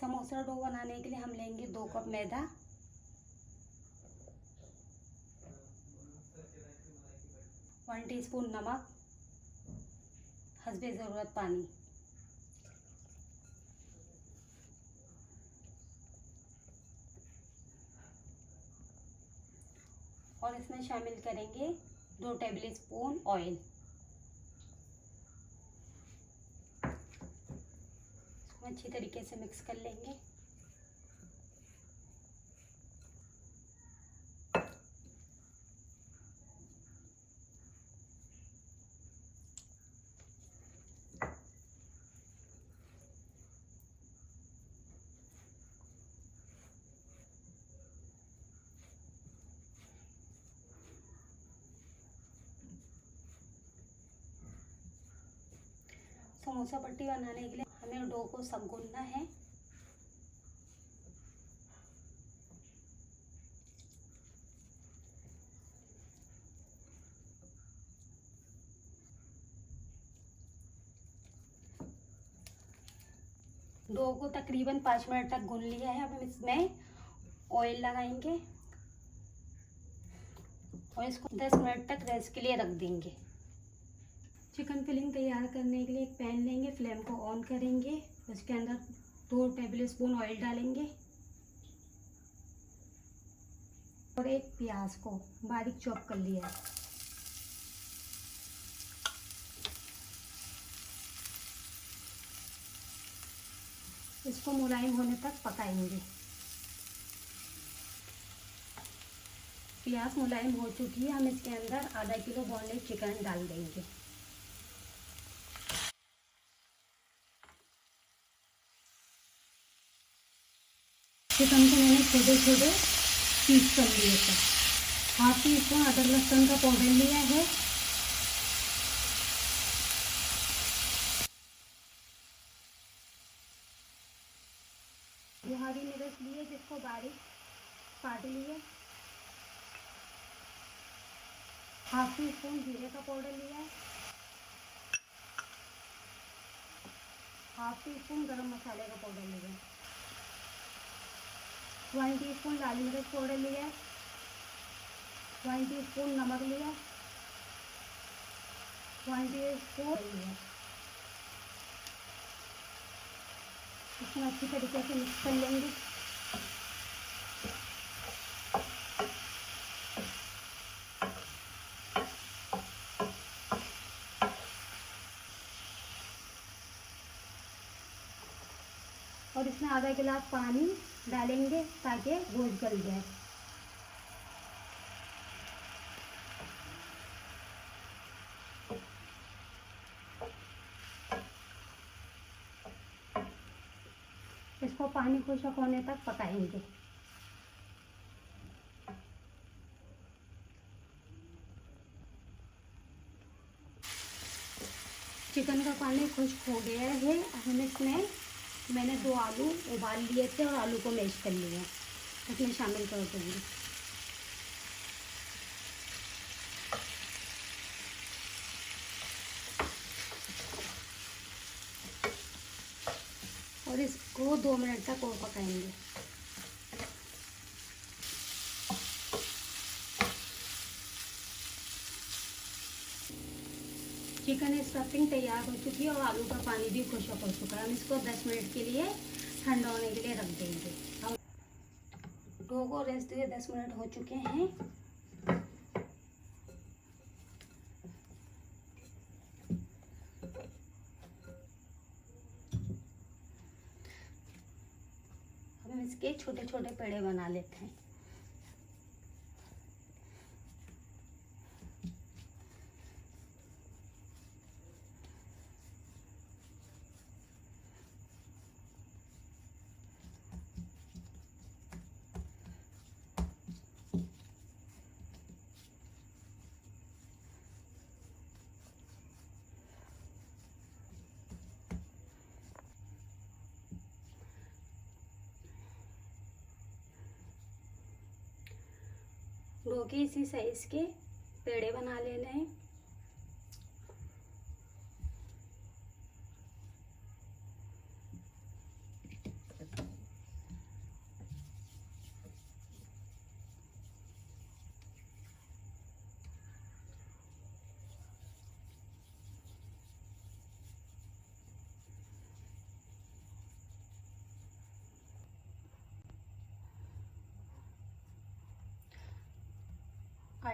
Samosa dough बनाने के लिए हम लेंगे 2 कप मैदा, 1 टीस्पून नमक, हस्बे ज़रूरत पानी। और इसमें शामिल करेंगे 2 टेबल स्पून ऑयल। इसको अच्छी तरीके से मिक्स कर लेंगे। समोसा पट्टी बनाने के लिए हमें डो को सब गूंदना है। डो को तकरीबन 5 मिनट तक गूंद लिया है। अब हम इसमें ऑयल लगाएंगे और इसको 10 मिनट तक रेस्ट के लिए रख देंगे। चिकन फिलिंग तैयार करने के लिए एक पैन लेंगे, फ्लेम को ऑन करेंगे, उसके अंदर 2 टेबल स्पून ऑयल डालेंगे और एक प्याज को बारीक चॉप कर लिया है। इसको मुलायम होने तक पकाएंगे। प्याज मुलायम हो चुकी है, हम इसके अंदर आधा किलो बोनलेस चिकन डाल देंगे। चिकन को मैंने छोटे छोटे पीस कर लिए थे। हाफ टी स्पून अदरक लहसुन का पाउडर लिया है, हरी मिर्च लिए जिसको बारीक काट लिए, हाफ टी स्पून जीरे का पाउडर लिया है, हाफ टी स्पून गरम मसाले का पाउडर लिया है, 1 टीस्पून लाल मिर्च पाउडर लिया है, 1 टीस्पून नमक लिया, 1 टीस्पून लिया। इसमें अच्छी तरीके से मिक्स कर लेंगे। और इसमें आधा गिलास पानी डालेंगे ताकि गोश्त गल जाए। इसको पानी खुश्क होने तक पकाएंगे। चिकन का पानी खुश्क हो गया है। हम इसमें मैंने 2 आलू उबाल लिए थे और आलू को मैश कर लिया, इसमें शामिल कर दूँगी। और इसको 2 मिनट तक और पकाएंगे। चिकन स्टफिंग तैयार हो चुकी है और आलू का पानी भी खुश्क हो चुका है। हम इसको 10 मिनट के लिए ठंडा होने के लिए रख देंगे। डो को रेस्ट दिए 10 मिनट हो चुके हैं। अब हम इसके छोटे छोटे पेड़े बना लेते हैं। डो के इसी साइज के पेड़े बना लेने हैं।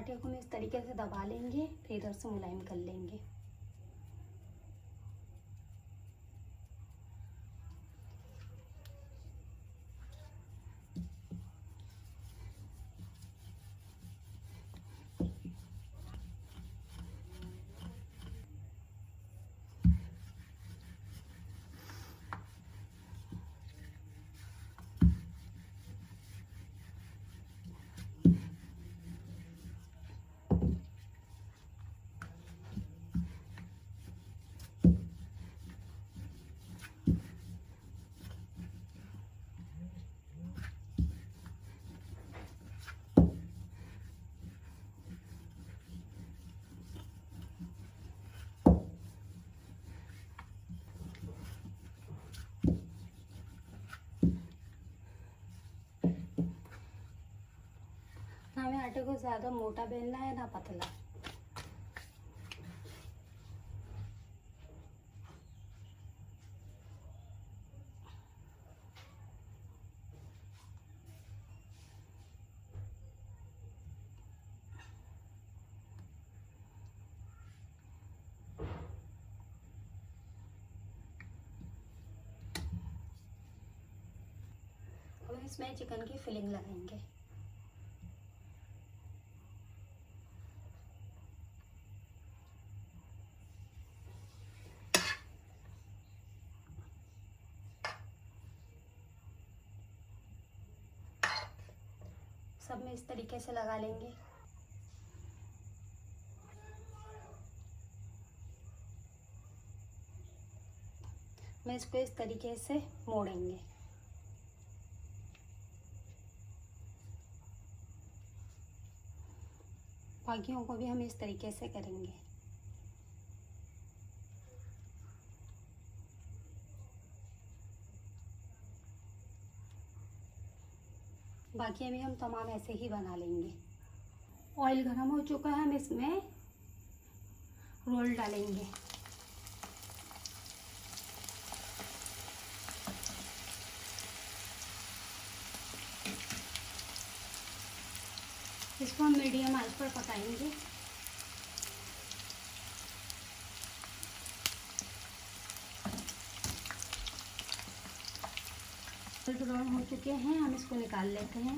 आटे को हम इस तरीके से दबा लेंगे, फिर इधर से मुलायम कर लेंगे। ना हमें आटे को ज़्यादा मोटा बेलना है ना पतला। अब इसमें चिकन की फिलिंग लगाएंगे। सब में इस तरीके से लगा लेंगे। मैं इसको इस तरीके से मोड़ेंगे। बाकियों को भी हम इस तरीके से करेंगे। बाकी अभी हम तमाम ऐसे ही बना लेंगे। ऑयल गरम हो चुका है, हम इसमें रोल डालेंगे। इसको हम मीडियम आंच पर पकाएंगे। ब्राउन हो चुके हैं, हम इसको निकाल लेते हैं।